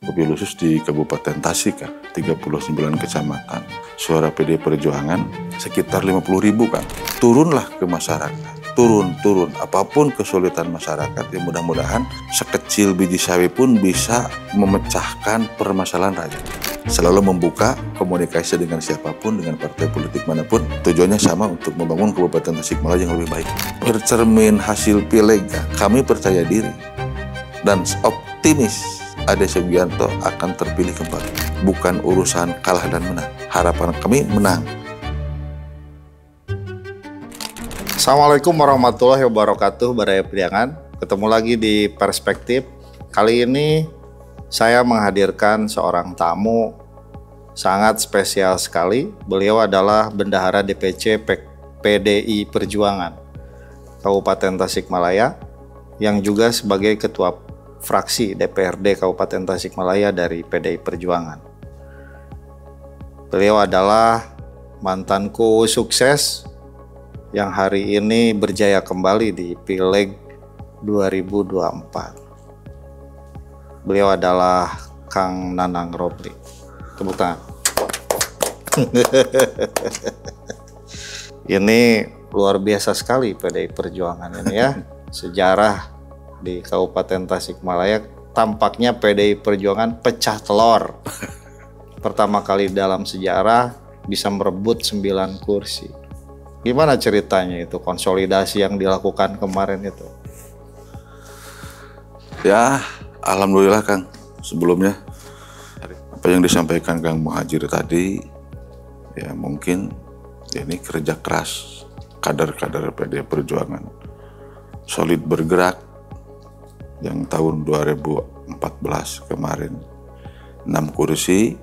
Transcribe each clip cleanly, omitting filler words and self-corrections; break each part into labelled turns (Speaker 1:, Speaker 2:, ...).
Speaker 1: mobil khusus di Kabupaten Tasik, Kang. 39 kecamatan. Suara PD Perjuangan sekitar 50.000, Kang. Turunlah ke masyarakat. Turun. Apapun kesulitan masyarakat, ya mudah-mudahan sekecil biji sawi pun bisa memecahkan permasalahan rakyat. Selalu membuka komunikasi dengan siapapun, dengan partai politik manapun. Tujuannya sama, untuk membangun Kabupaten Tasikmalaya yang lebih baik. Bercermin hasil pileg, kami percaya diri dan optimis Ade Sugianto akan terpilih kembali. Bukan urusan kalah dan menang. Harapan kami menang.
Speaker 2: Assalamualaikum warahmatullahi wabarakatuh, Baraya Priangan. Ketemu lagi di Perspektif. Kali ini saya menghadirkan seorang tamu sangat spesial sekali. Beliau adalah Bendahara DPC PDI Perjuangan Kabupaten Tasikmalaya, yang juga sebagai Ketua Fraksi DPRD Kabupaten Tasikmalaya dari PDI Perjuangan. Beliau adalah mantanku sukses yang hari ini berjaya kembali di Pileg 2024. Beliau adalah Kang Nanang Robli. Tepuk tangan. Ini luar biasa sekali PDI Perjuangan ini ya. Sejarah di Kabupaten Tasikmalaya, tampaknya PDI Perjuangan pecah telur. Pertama kali dalam sejarah bisa merebut 9 kursi. Gimana ceritanya itu, konsolidasi yang dilakukan kemarin itu?
Speaker 1: Ya, alhamdulillah, Kang. Sebelumnya apa yang disampaikan Kang Muhajir tadi, ya mungkin ini kerja keras kader-kader PDI Perjuangan, solid bergerak. Yang tahun 2014 kemarin 6 kursi,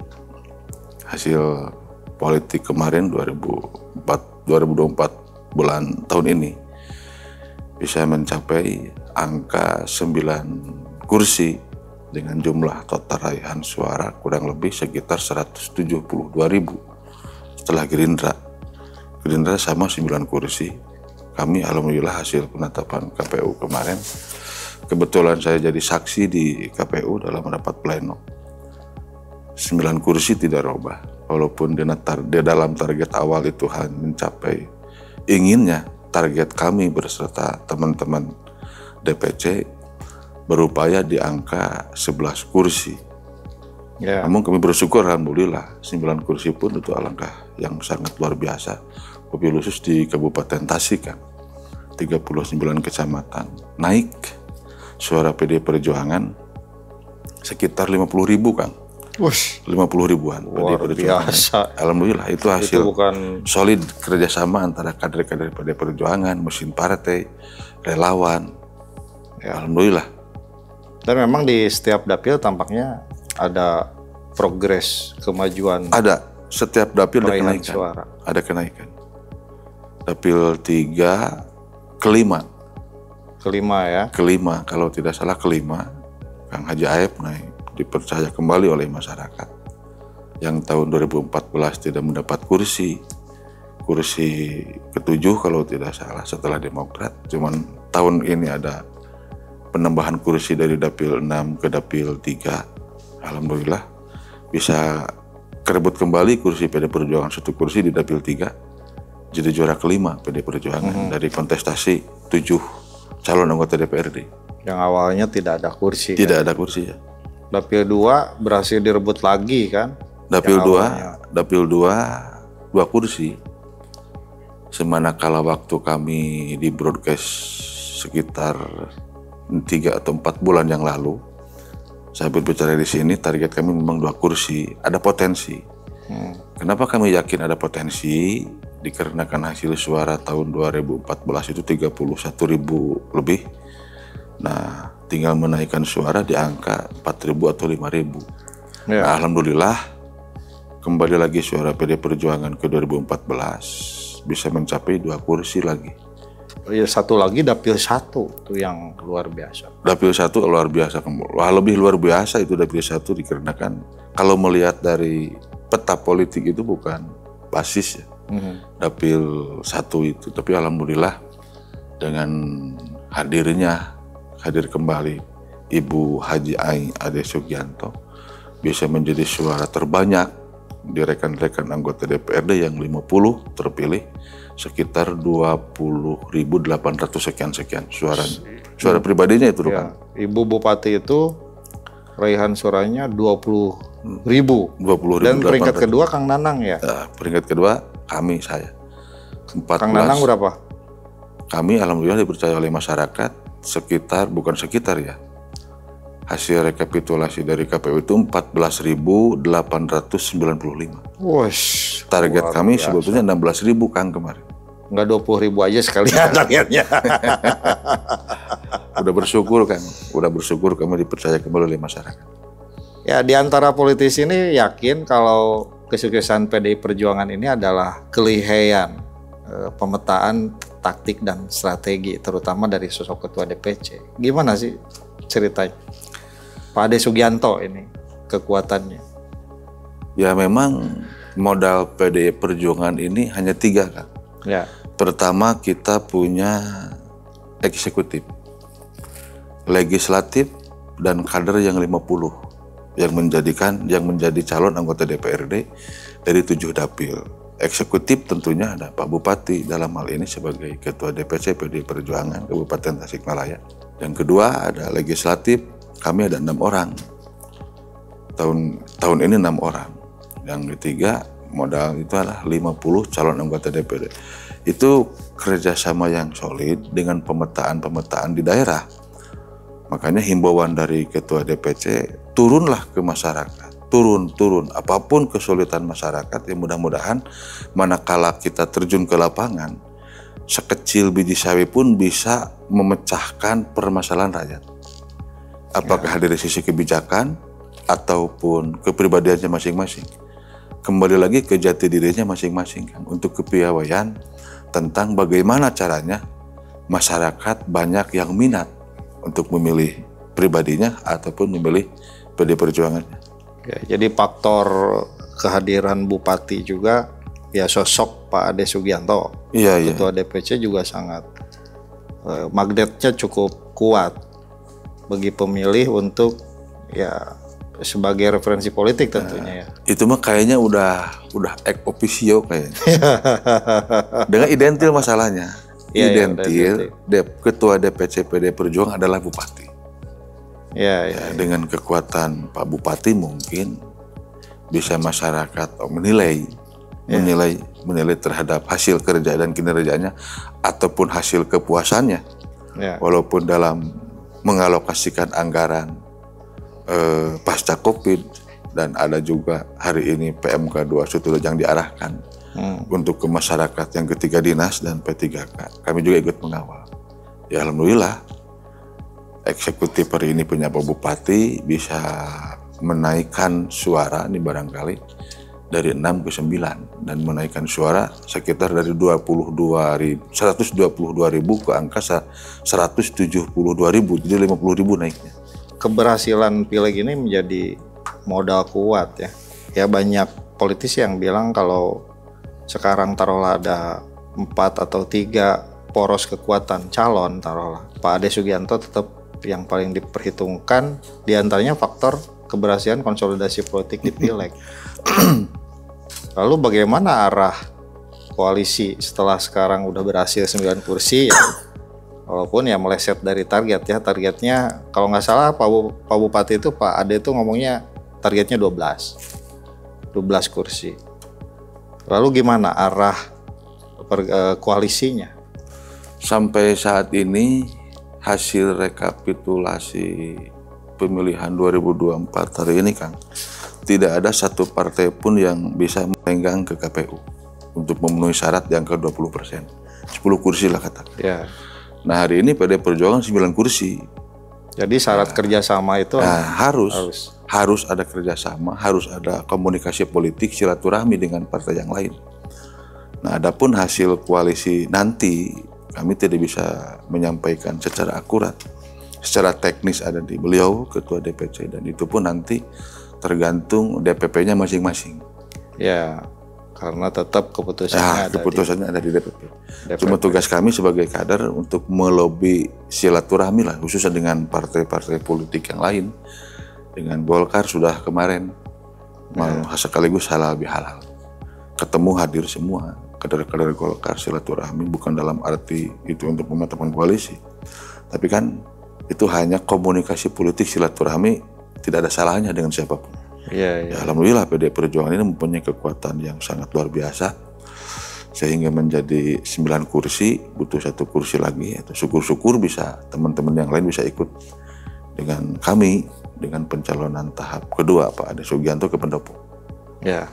Speaker 1: hasil politik kemarin 2024 bulan tahun ini bisa mencapai angka 9 kursi dengan jumlah total raihan suara kurang lebih sekitar 172.000. Setelah Gerindra sama 9 kursi. Kami alhamdulillah hasil penetapan KPU kemarin, kebetulan saya jadi saksi di KPU dalam rapat pleno. 9 kursi tidak rubah, walaupun di dalam target awal itu hanya mencapai inginnya. Target kami berserta teman-teman DPC berupaya di angka 11 kursi. Namun kami bersyukur alhamdulillah 9 kursi pun itu alangkah yang sangat luar biasa. Mobil khusus di Kabupaten Tasik, kan, 39 kecamatan naik. Suara PD Perjuangan sekitar 50.000, Kang. 50.000-an.
Speaker 2: Luar biasa.
Speaker 1: Alhamdulillah itu hasil
Speaker 2: itu bukan
Speaker 1: solid kerjasama antara kader-kader PD Perjuangan, mesin partai, relawan. Ya, alhamdulillah.
Speaker 2: Dan memang di setiap dapil tampaknya ada progres kemajuan.
Speaker 1: Ada, setiap dapil ada kenaikan.
Speaker 2: Suara.
Speaker 1: Ada kenaikan. Dapil 3 kelima ya. Kelima, kalau tidak salah kelima, Kang Haji Aep naik, dipercaya kembali oleh masyarakat. Yang tahun 2014 tidak mendapat kursi ke-7 kalau tidak salah setelah Demokrat. Cuman tahun ini ada penambahan kursi dari dapil 6 ke dapil 3. Alhamdulillah bisa kerebut kembali kursi PD Perjuangan 1 kursi di dapil 3. Jadi juara kelima PD Perjuangan dari kontestasi 7 calon anggota DPRD.
Speaker 2: Yang awalnya tidak ada kursi.
Speaker 1: Tidak ada kursi ya.
Speaker 2: Dapil 2 berhasil direbut lagi, kan?
Speaker 1: Dapil 2 2 kursi. Semanakala waktu kami di broadcast sekitar 3 atau 4 bulan yang lalu, saya berbicara di sini, target kami memang 2 kursi, ada potensi. Kenapa kami yakin ada potensi? Dikarenakan hasil suara tahun 2014 itu 31.000 lebih. Nah, tinggal menaikkan suara di angka 4.000 atau 5.000.
Speaker 2: Ya.
Speaker 1: Nah, alhamdulillah kembali lagi suara PD Perjuangan ke 2014 bisa mencapai 2 kursi lagi.
Speaker 2: Ya, satu lagi dapil 1 itu yang luar biasa.
Speaker 1: Dapil 1 luar biasa. Wah, lebih luar biasa itu dapil 1 dikarenakan kalau melihat dari peta politik itu bukan basis ya. Dapil 1 itu, tapi alhamdulillah dengan hadir kembali Ibu Haji Ade Sugianto bisa menjadi suara terbanyak di rekan-rekan anggota DPRD yang 50 terpilih, sekitar 20.800 sekian suaranya. Suara pribadinya itu
Speaker 2: Ya,
Speaker 1: kan.
Speaker 2: Ibu Bupati itu raihan suaranya 20.000.
Speaker 1: 20.800.
Speaker 2: Dan peringkat kedua Kang Nanang ya.
Speaker 1: Peringkat kedua kami, saya. 14.
Speaker 2: Kang Nanang berapa?
Speaker 1: Kami alhamdulillah dipercaya oleh masyarakat sekitar, bukan sekitar ya, hasil rekapitulasi dari KPU itu 14.895.
Speaker 2: Wush,
Speaker 1: Target
Speaker 2: luar
Speaker 1: kami
Speaker 2: biasa.
Speaker 1: sebetulnya 16.000 Kang kemarin.
Speaker 2: Nggak 20.000 aja sekalian targetnya.
Speaker 1: Udah bersyukur Kang, udah bersyukur kami dipercaya kembali oleh masyarakat.
Speaker 2: Ya, di antara politisi ini yakin kalau kesuksesan PDI Perjuangan ini adalah kelihayan pemetaan taktik dan strategi, terutama dari sosok Ketua DPC. Gimana sih ceritanya? Pak Ade Sugianto ini kekuatannya.
Speaker 1: Ya memang modal PDI Perjuangan ini hanya 3 Kang.
Speaker 2: Ya,
Speaker 1: Pertama, kita punya eksekutif, legislatif, dan kader yang 50 yang menjadi calon anggota DPRD dari 7 dapil. Eksekutif tentunya ada Pak Bupati dalam hal ini sebagai Ketua DPC PDI Perjuangan Kabupaten Tasikmalaya. Yang kedua ada legislatif, kami ada 6 orang. Tahun ini 6 orang. Yang ketiga modal itu adalah 50 calon anggota DPD. Itu kerjasama yang solid dengan pemetaan di daerah. Makanya himbauan dari Ketua DPC, turunlah ke masyarakat. Turun. Apapun kesulitan masyarakat, ya mudah-mudahan manakala kita terjun ke lapangan, sekecil biji sawi pun bisa memecahkan permasalahan rakyat. Apakah dari sisi kebijakan ataupun kepribadiannya masing-masing. Kembali lagi ke jati dirinya masing-masing kan, untuk kepiawaian tentang bagaimana caranya masyarakat banyak yang minat untuk memilih pribadinya ataupun memilih PDI Perjuangannya.
Speaker 2: ya, jadi faktor kehadiran Bupati juga, ya sosok Pak Ade Sugianto,
Speaker 1: Iya.
Speaker 2: Ketua DPC juga sangat magnetnya cukup kuat bagi pemilih untuk ya sebagai referensi politik tentunya ya.
Speaker 1: Itu mah kayaknya udah ex officio kayaknya. Dengan identil masalahnya.
Speaker 2: Iya,
Speaker 1: Identil, Ketua DPC PDI Perjuangan adalah Bupati.
Speaker 2: Ya.
Speaker 1: Dengan kekuatan Pak Bupati mungkin bisa masyarakat menilai terhadap hasil kerja dan kinerjanya ataupun hasil kepuasannya.
Speaker 2: Ya.
Speaker 1: Walaupun dalam mengalokasikan anggaran pasca COVID, dan ada juga hari ini PMK 2 yang diarahkan untuk ke masyarakat yang ketiga dinas dan P3K. Kami juga ikut mengawal. Ya alhamdulillah eksekutif hari ini punya Pak Bupati bisa menaikkan suara ini barangkali dari 6 ke 9 dan menaikkan suara sekitar dari 122.000 ke angka 172.000, jadi 50.000 naiknya.
Speaker 2: Keberhasilan pileg ini menjadi modal kuat ya. Ya banyak politisi yang bilang kalau sekarang taruhlah ada 4 atau 3 poros kekuatan calon, taruhlah Pak Ade Sugianto tetap yang paling diperhitungkan, diantaranya faktor keberhasilan konsolidasi politik di pileg. Lalu bagaimana arah koalisi setelah sekarang udah berhasil 9 kursi ya? Walaupun ya meleset dari target ya, targetnya kalau nggak salah Pak Bupati itu Pak Ade itu ngomongnya targetnya 12 kursi. Lalu gimana arah koalisinya?
Speaker 1: Sampai saat ini hasil rekapitulasi pemilihan 2024 hari ini Kang, tidak ada satu partai pun yang bisa melenggang ke KPU untuk memenuhi syarat yang ke 20%. 10 kursi lah katakan.
Speaker 2: Ya.
Speaker 1: Nah hari ini PDI Perjuangan 9 kursi.
Speaker 2: Jadi syarat kerjasama itu
Speaker 1: harus ada kerjasama, harus ada komunikasi politik, silaturahmi dengan partai yang lain. Nah adapun hasil koalisi nanti kami tidak bisa menyampaikan secara akurat. Secara teknis ada di beliau Ketua DPC, dan itu pun nanti tergantung DPP-nya masing-masing.
Speaker 2: Ya, karena tetap keputusannya
Speaker 1: ada di DPP. Cuma tugas kami sebagai kader untuk melobi silaturahmi lah, khususnya dengan partai-partai politik yang lain dengan Golkar sudah kemarin, malah sekaligus halal bihalal. Ketemu hadir semua kader-kader Golkar silaturahmi, bukan dalam arti itu untuk memantapkan koalisi, tapi kan itu hanya komunikasi politik silaturahmi, tidak ada salahnya dengan siapapun. Ya, alhamdulillah PDI Perjuangan ini mempunyai kekuatan yang sangat luar biasa, sehingga menjadi 9 kursi, butuh 1 kursi lagi. Syukur-syukur bisa teman-teman yang lain bisa ikut dengan kami dengan pencalonan tahap kedua Pak Ade Sugianto ke pendopo.
Speaker 2: Ya,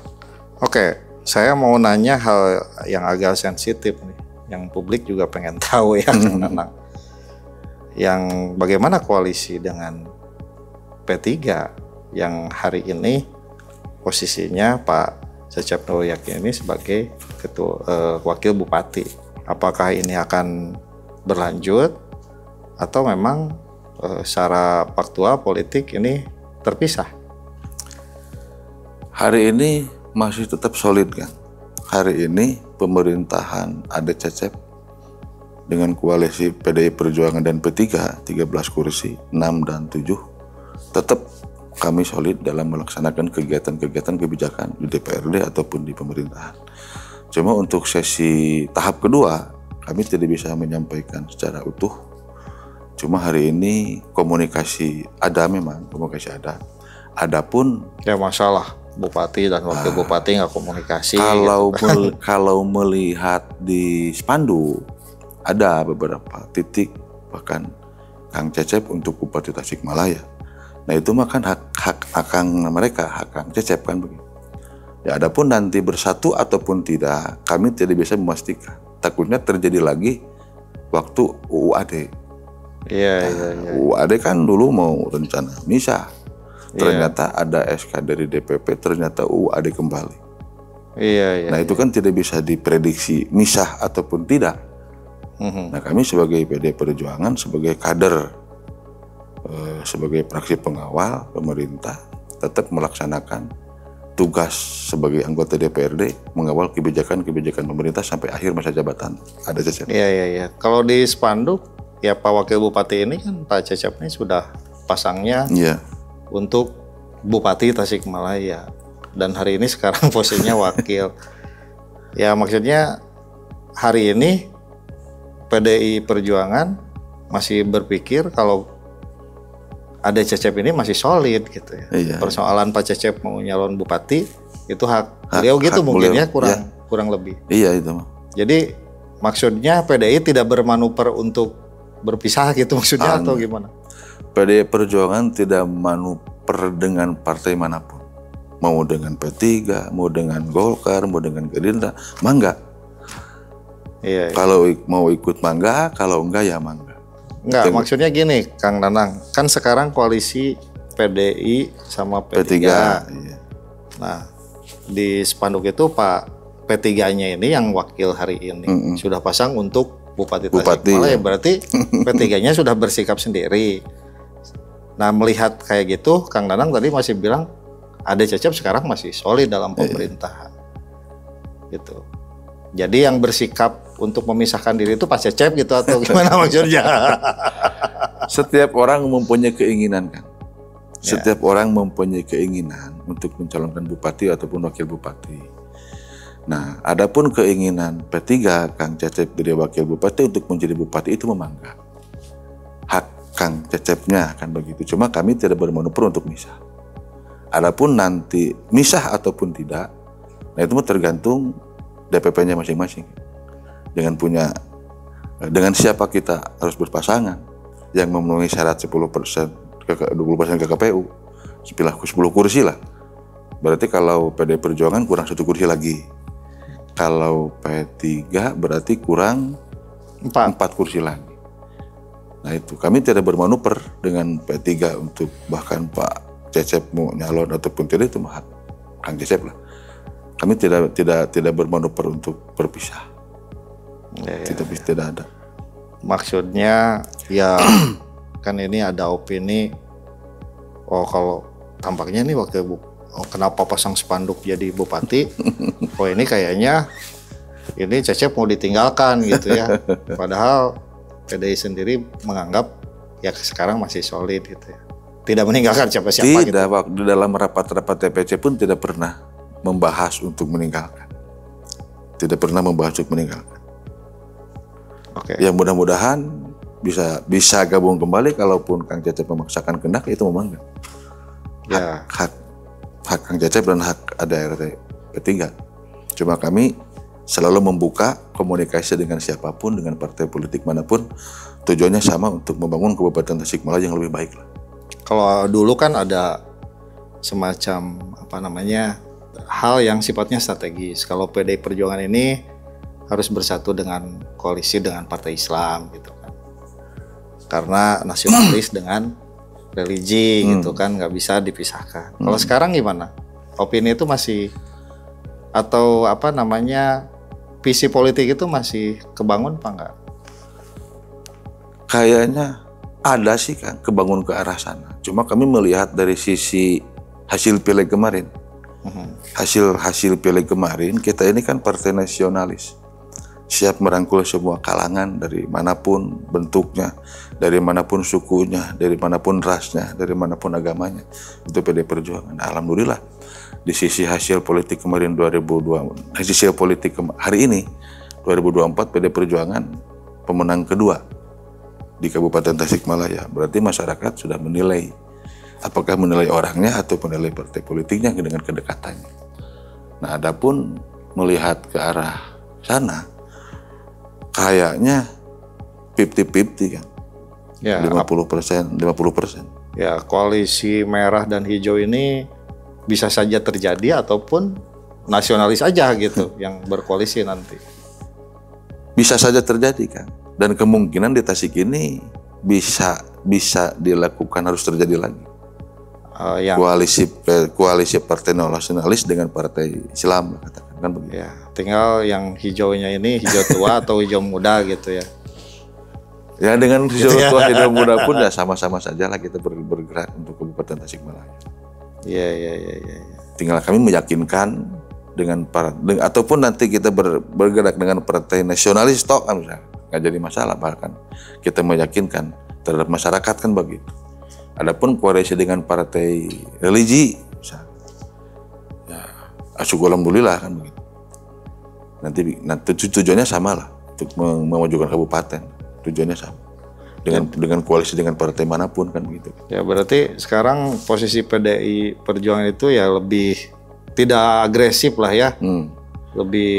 Speaker 2: oke. Saya mau nanya hal yang agak sensitif nih, yang publik juga pengen tahu ya, Kang Nanang. Yang bagaimana koalisi dengan P3 yang hari ini posisinya Pak Cecep Nurwayakini ini sebagai wakil bupati. Apakah ini akan berlanjut atau memang secara faktual politik ini terpisah?
Speaker 1: Hari ini masih tetap solid kan. Hari ini pemerintahan Ade Cecep dengan koalisi PDI Perjuangan dan P3 13 kursi 6 dan 7 tetap kami solid dalam melaksanakan kegiatan-kegiatan kebijakan di DPRD ataupun di pemerintahan. Cuma untuk sesi tahap kedua kami tidak bisa menyampaikan secara utuh. Cuma hari ini komunikasi ada, memang komunikasi ada. Adapun
Speaker 2: ya masalah bupati dan wakil bupati nggak komunikasi.
Speaker 1: Kalau melihat di spanduk ada beberapa titik, bahkan Kang Cecep untuk Bupati Tasikmalaya. Nah itu mah kan hak akang mereka, hak Kang Cecep kan begitu. Ya adapun nanti bersatu ataupun tidak, kami tidak bisa memastikan. Takutnya terjadi lagi waktu UUAD.
Speaker 2: Iya.
Speaker 1: UUAD kan dulu mau rencana misah. Ternyata ada SK dari DPP, ternyata UUAD kembali.
Speaker 2: Iya.
Speaker 1: Nah itu kan tidak bisa diprediksi misah ataupun tidak. Nah kami sebagai PDI Perjuangan, sebagai kader, sebagai fraksi pengawal pemerintah, tetap melaksanakan tugas sebagai anggota DPRD, mengawal kebijakan-kebijakan pemerintah sampai akhir masa jabatan Ade Cecep.
Speaker 2: Iya. Kalau di spanduk, ya Pak Wakil Bupati ini kan Pak Cecep ini sudah pasangnya untuk Bupati Tasikmalaya. Dan hari ini sekarang posisinya wakil. Ya maksudnya hari ini PDI Perjuangan masih berpikir kalau Ade Cecep ini masih solid gitu ya. Iya. Persoalan Pak Cecep mau nyalon bupati itu hak beliau gitu mungkin ya, kurang lebih.
Speaker 1: Iya itu.
Speaker 2: Jadi maksudnya PDI tidak bermanuver untuk berpisah gitu maksudnya atau gimana?
Speaker 1: PDI Perjuangan tidak manuver dengan partai manapun. Mau dengan P3, mau dengan Golkar, mau dengan Gerindra, mangga. Iya. Kalau mau ikut mangga, kalau enggak ya mangga.
Speaker 2: Enggak, maksudnya gini Kang Nanang, kan sekarang koalisi PDI sama P3.
Speaker 1: Iya.
Speaker 2: Nah, di spanduk itu Pak P3-nya ini yang wakil hari ini sudah pasang untuk Bupati Tasikmalaya, berarti P3-nya sudah bersikap sendiri. Nah, melihat kayak gitu, Kang Nanang tadi masih bilang Ade Cecep sekarang masih solid dalam pemerintahan. Gitu. Jadi yang bersikap untuk memisahkan diri itu Pak Cecep gitu atau gimana maksudnya?
Speaker 1: Setiap orang mempunyai keinginan kan. Setiap orang mempunyai keinginan untuk mencalonkan bupati ataupun wakil bupati. Nah, adapun keinginan P3 Kang Cecep dari wakil bupati untuk menjadi bupati itu memangga. Hak Kang Cecepnya kan begitu. Cuma kami tidak bermanuver untuk misah. Adapun nanti misah ataupun tidak, nah itu tergantung DPP-nya masing-masing. Dengan siapa kita harus berpasangan yang memenuhi syarat 10%, 20% ke KPU, 10 kursi lah. Berarti kalau PDI Perjuangan kurang 1 kursi lagi. Kalau P3 berarti kurang 4 kursi lagi. Nah itu kami tidak bermanuver dengan P3 untuk bahkan Pak Cecep mau nyalon ataupun tidak, itu mah Kang Cecep lah. Kami tidak bermanuver untuk berpisah. Tidak ada.
Speaker 2: Maksudnya ya kan ini ada opini, kalau tampaknya nih kenapa pasang spanduk jadi bupati? Ini kayaknya ini Cecep mau ditinggalkan gitu ya. Padahal PDI sendiri menganggap ya sekarang masih solid gitu ya. tidak meninggalkan siapa-siapa gitu.
Speaker 1: Tidak, di dalam rapat-rapat TPC pun tidak pernah membahas untuk meninggalkan. Tidak pernah membahas untuk meninggalkan.
Speaker 2: Oke.
Speaker 1: Yang mudah-mudahan bisa gabung kembali, kalaupun Kang Cecep memaksakan kehendak itu memang
Speaker 2: Ya.
Speaker 1: hak Kang Cecep dan hak ADART P3. Cuma kami selalu membuka komunikasi dengan siapapun, dengan partai politik manapun, tujuannya sama untuk membangun Kabupaten Tasikmalaya yang lebih baik lah.
Speaker 2: Kalau dulu kan ada semacam hal yang sifatnya strategis. Kalau PDI Perjuangan ini harus bersatu dengan koalisi dengan partai Islam gitu kan. Karena nasionalis dengan religi gitu kan nggak bisa dipisahkan. Kalau sekarang gimana? Opini itu masih atau visi politik itu masih kebangun apa enggak?
Speaker 1: Kayaknya ada sih Kang, kebangun ke arah sana. Cuma kami melihat dari sisi hasil pileg kemarin. Hasil pileg kemarin, kita ini kan partai nasionalis. Siap merangkul semua kalangan dari manapun bentuknya, dari manapun sukunya, dari manapun rasnya, dari manapun agamanya. Itu PDI Perjuangan. Alhamdulillah di sisi hasil politik kemarin hari ini 2024 PDI Perjuangan pemenang kedua di Kabupaten Tasikmalaya. Berarti masyarakat sudah menilai, apakah menilai orangnya atau menilai partai politiknya dengan kedekatannya. Nah, adapun melihat ke arah sana, kayaknya 50-50 kan.
Speaker 2: Ya,
Speaker 1: 50%.
Speaker 2: Ya, koalisi merah dan hijau ini bisa saja terjadi ataupun nasionalis aja gitu yang berkoalisi nanti.
Speaker 1: Bisa saja terjadi kan. Dan kemungkinan di Tasik ini bisa dilakukan, harus terjadi lagi. Koalisi partai nasionalis dengan partai Islam katakan kan begitu.
Speaker 2: Ya, tinggal yang hijaunya ini hijau tua atau hijau muda gitu ya.
Speaker 1: Ya dengan hijau tua hijau muda pun ya sama-sama saja lah kita bergerak untuk Kabupaten Tasikmalaya.
Speaker 2: Iya.
Speaker 1: Tinggal kami meyakinkan ataupun nanti kita bergerak dengan partai nasionalis toh kan misalnya nggak jadi masalah, bahkan kita meyakinkan terhadap masyarakat kan begitu. Adapun koalisi dengan partai religi misalnya, ya alhamdulillah kan begitu. Nanti tujuannya sama lah untuk memajukan kabupaten, tujuannya sama dengan koalisi dengan partai manapun kan begitu.
Speaker 2: Ya berarti sekarang posisi PDI Perjuangan itu ya lebih tidak agresif lah ya, lebih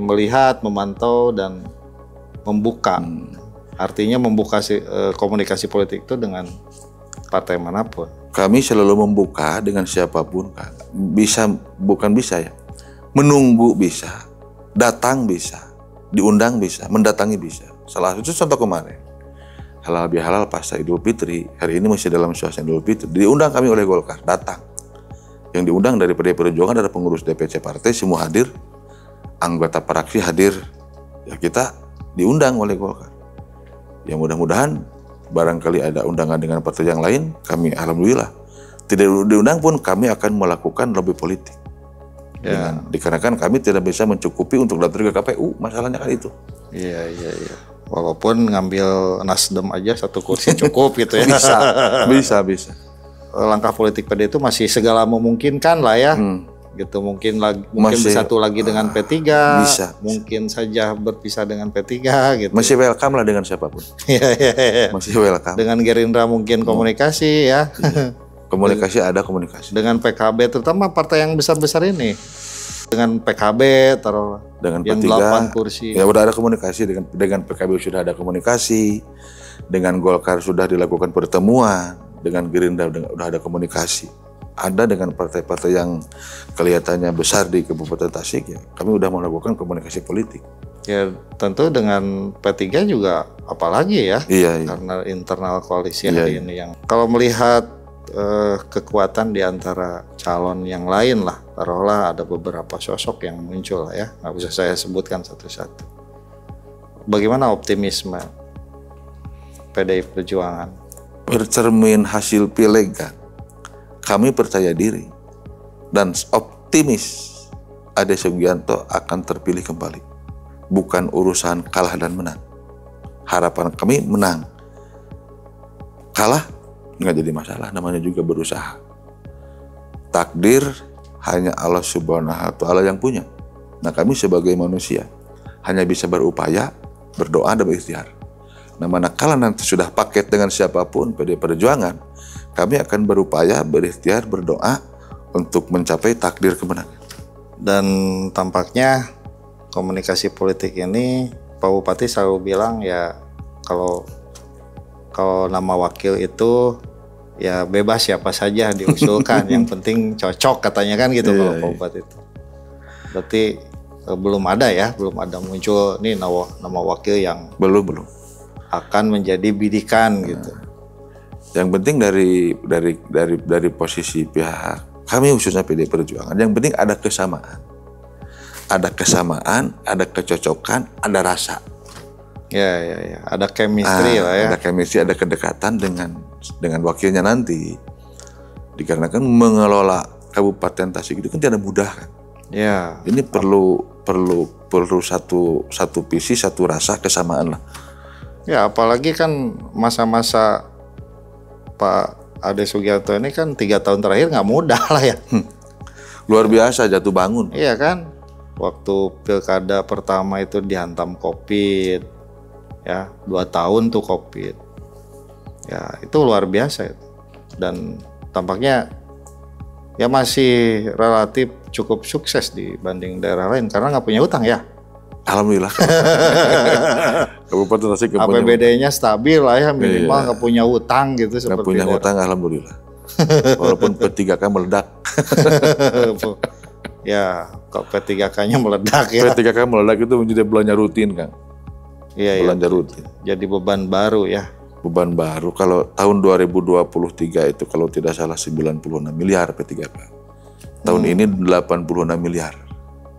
Speaker 2: melihat, memantau dan membuka. Artinya membuka komunikasi politik itu dengan partai manapun.
Speaker 1: Kami selalu membuka dengan siapapun kan. Menunggu bisa, datang bisa, diundang bisa, mendatangi bisa. Salah satu contoh kemarin, halal bihalal pasca Idul Fitri, hari ini masih dalam suasana Idul Fitri, diundang kami oleh Golkar, datang. Yang diundang dari PDI Perjuangan ada pengurus DPC partai, semua hadir, anggota praksi hadir, ya kita diundang oleh Golkar. Ya mudah-mudahan barangkali ada undangan dengan partai yang lain, kami alhamdulillah. Tidak diundang pun kami akan melakukan lobby politik. Ya. Dikarenakan kami tidak bisa mencukupi untuk datang ke KPU, masalahnya kan itu.
Speaker 2: Iya. Walaupun ngambil Nasdem aja satu kursi cukup gitu ya.
Speaker 1: Bisa.
Speaker 2: Langkah politik PD itu masih segala memungkinkan lah ya. Gitu mungkin bersatu lagi dengan P3,
Speaker 1: bisa.
Speaker 2: Mungkin saja berpisah dengan P3 gitu.
Speaker 1: Masih welcome lah dengan siapapun.
Speaker 2: Iya.
Speaker 1: Masih welcome.
Speaker 2: Dengan Gerindra mungkin komunikasi ya.
Speaker 1: Komunikasi ada komunikasi.
Speaker 2: Dengan PKB terutama partai yang besar-besar ini. Dengan PKB taruh
Speaker 1: dengan
Speaker 2: yang
Speaker 1: P3
Speaker 2: 8 kursi.
Speaker 1: Ya udah ada komunikasi dengan PKB, sudah ada komunikasi. Dengan Golkar sudah dilakukan pertemuan, dengan Gerindra udah ada komunikasi. Ada dengan partai-partai yang kelihatannya besar di Kabupaten Tasik, ya kami udah melakukan komunikasi politik.
Speaker 2: Ya tentu dengan P3 juga apalagi ya.
Speaker 1: Iya.
Speaker 2: Karena internal koalisi hari ini yang kalau melihat kekuatan di antara calon yang lain lah, taruhlah ada beberapa sosok yang muncul lah ya, nggak bisa saya sebutkan satu-satu. Bagaimana optimisme PDI Perjuangan?
Speaker 1: Bercermin hasil pileg kan, kami percaya diri dan optimis Ade Sugianto akan terpilih kembali. Bukan urusan kalah dan menang. Harapan kami menang. Kalah nggak jadi masalah, namanya juga berusaha. Takdir hanya Allah Subhanahu wa Ta'ala yang punya. Nah, kami sebagai manusia hanya bisa berupaya, berdoa dan berikhtiar. Nah, manakala nanti sudah paket dengan siapapun PDI Perjuangan, kami akan berupaya, berikhtiar, berdoa untuk mencapai takdir kemenangan.
Speaker 2: Dan tampaknya komunikasi politik ini Pak Bupati selalu bilang ya kalau nama wakil itu ya bebas siapa saja diusulkan, yang penting cocok katanya kan gitu kalau Pak Bupati itu. Berarti belum ada muncul nih nama wakil yang
Speaker 1: belum
Speaker 2: akan menjadi bidikan gitu.
Speaker 1: Yang penting dari posisi pihak kami khususnya PDI Perjuangan, yang penting ada kesamaan. Ada kesamaan, ada kecocokan, ada rasa.
Speaker 2: Ya. Ada chemistry lah ya.
Speaker 1: Ada chemistry, ada kedekatan dengan wakilnya nanti. Dikarenakan mengelola Kabupaten Tasik itu kan tidak mudah kan.
Speaker 2: Ya.
Speaker 1: Ini perlu satu visi, satu rasa, kesamaan lah.
Speaker 2: Ya, apalagi kan masa-masa Pak Ade Sugiarto ini kan 3 tahun terakhir nggak mudah lah ya.
Speaker 1: Luar biasa jatuh bangun.
Speaker 2: Iya kan, waktu pilkada pertama itu dihantam COVID, ya 2 tahun tuh COVID, ya itu luar biasa itu. Dan tampaknya ya masih relatif cukup sukses dibanding daerah lain karena nggak punya utang ya.
Speaker 1: Alhamdulillah. Kabupaten Tasik
Speaker 2: APBD-nya stabil lah ya, minimal nggak punya utang gitu.
Speaker 1: Nggak punya utang, alhamdulillah. Walaupun P3K meledak.
Speaker 2: Ya, kok P3K-nya meledak ya.
Speaker 1: P3K meledak itu menjadi belanja rutin, Kang.
Speaker 2: Iya,
Speaker 1: belanja rutin.
Speaker 2: Jadi beban baru ya.
Speaker 1: Beban baru. Kalau tahun 2023 itu kalau tidak salah 96 miliar P3K. Tahun ini 86 miliar.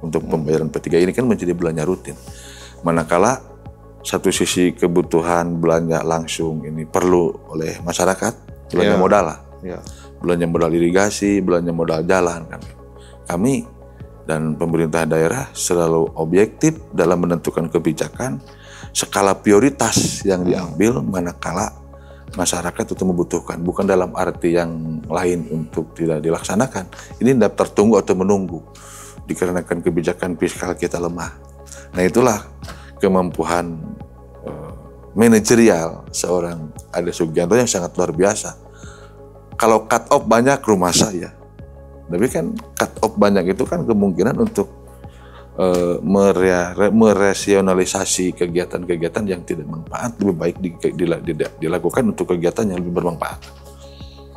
Speaker 1: Untuk pembayaran P3 ini kan menjadi belanja rutin. Manakala satu sisi kebutuhan belanja langsung ini perlu oleh masyarakat, belanja modal lah. Belanja modal irigasi, belanja modal jalan. Kami dan pemerintah daerah selalu objektif dalam menentukan kebijakan, skala prioritas yang diambil manakala masyarakat itu membutuhkan. Bukan dalam arti yang lain untuk tidak dilaksanakan. Ini daftar tunggu atau menunggu. Dikarenakan kebijakan fiskal kita lemah. Nah, itulah kemampuan manajerial seorang Ade Sugiarto yang sangat luar biasa. Kalau cut off banyak rumah saya, tapi kan cut off banyak itu kan kemungkinan untuk merasionalisasi kegiatan-kegiatan yang tidak bermanfaat, lebih baik dilakukan untuk kegiatan yang lebih bermanfaat.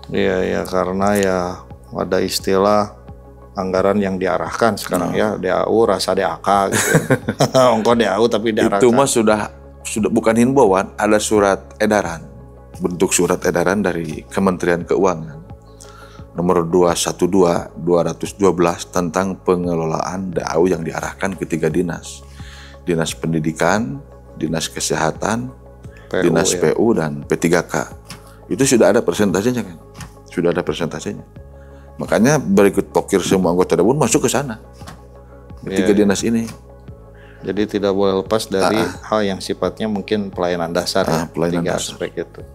Speaker 1: Iya, karena ya ada istilah anggaran yang diarahkan sekarang ya, DAU rasa DAK gitu. Ongkos DAU tapi diarahkan. Itu mah sudah bukan himbauan, ada surat edaran, bentuk surat edaran dari Kementerian Keuangan nomor 212/2012 tentang pengelolaan DAU yang diarahkan ke 3 dinas. Dinas Pendidikan, Dinas Kesehatan, Dinas PU dan P3K. Itu sudah ada persentasenya kan? Sudah ada persentasenya. Makanya berikut pokir semua anggota dewan masuk ke sana. Ketiga dinas ini. Jadi tidak boleh lepas dari hal yang sifatnya mungkin pelayanan dasar ya. Pelayanan 3 dasar. Aspek itu.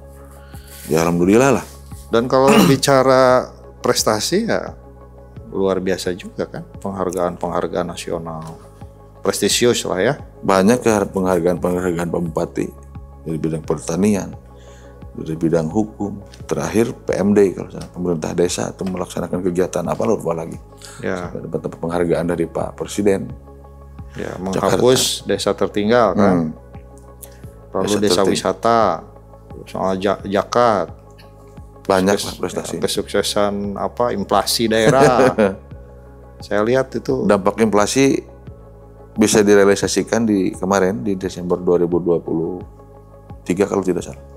Speaker 1: Ya alhamdulillah lah. Dan kalau bicara prestasi ya luar biasa juga kan. Penghargaan nasional. Prestisius lah ya. Banyak penghargaan Pak Bupati. Dari bidang pertanian. Dari bidang hukum, terakhir PMD kalau saya, pemerintah desa itu melaksanakan kegiatan apa lagi. Ya. Dapat penghargaan dari Pak Presiden. Ya, menghapus Jakarta. Desa tertinggal kan. Lalu desa wisata, soal zakat. Banyak prestasi. Kesuksesan inflasi daerah. Saya lihat itu dampak inflasi bisa direalisasikan di kemarin di Desember 2023 kalau tidak salah.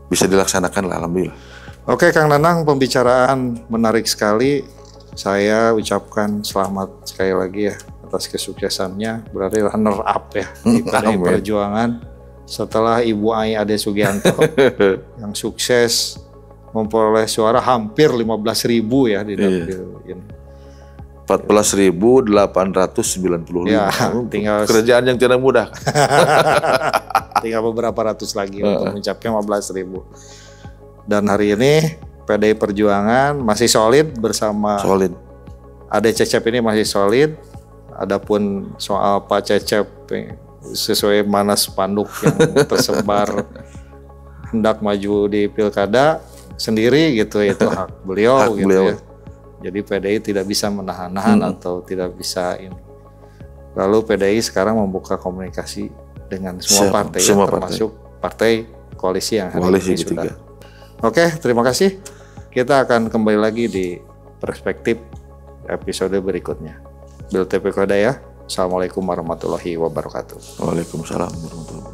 Speaker 1: Bisa dilaksanakan lah, alhamdulillah. Oke Kang Nanang, pembicaraan menarik sekali. Saya ucapkan selamat sekali lagi ya atas kesuksesannya. Berarti runner up ya di PDI Perjuangan setelah Ibu Ai Ade Sugiarto yang sukses memperoleh suara hampir 15.000 ya di dapil ini. 14.895. Ya, tinggal kerjaan yang tidak mudah. Tinggal beberapa ratus lagi untuk mencapai 15.000.
Speaker 2: Dan hari ini PDI Perjuangan masih solid bersama
Speaker 1: Solid.
Speaker 2: Ade Cecep ini masih solid. Adapun soal Pak Cecep sesuai mana spanduk yang tersebar hendak maju di pilkada sendiri gitu, itu hak beliau
Speaker 1: Hak
Speaker 2: gitu
Speaker 1: beliau.
Speaker 2: ya. Jadi PDI tidak bisa menahan-nahan atau tidak bisa ini. Lalu PDI sekarang membuka komunikasi dengan semua partai,
Speaker 1: semua
Speaker 2: termasuk partai koalisi yang hari
Speaker 1: Koalisi
Speaker 2: ini sudah.
Speaker 1: ketiga.
Speaker 2: Oke, terima kasih. Kita akan kembali lagi di perspektif episode berikutnya. Bil TP Kodaya. Assalamualaikum warahmatullahi wabarakatuh.
Speaker 1: Waalaikumsalam warahmatullahi wabarakatuh.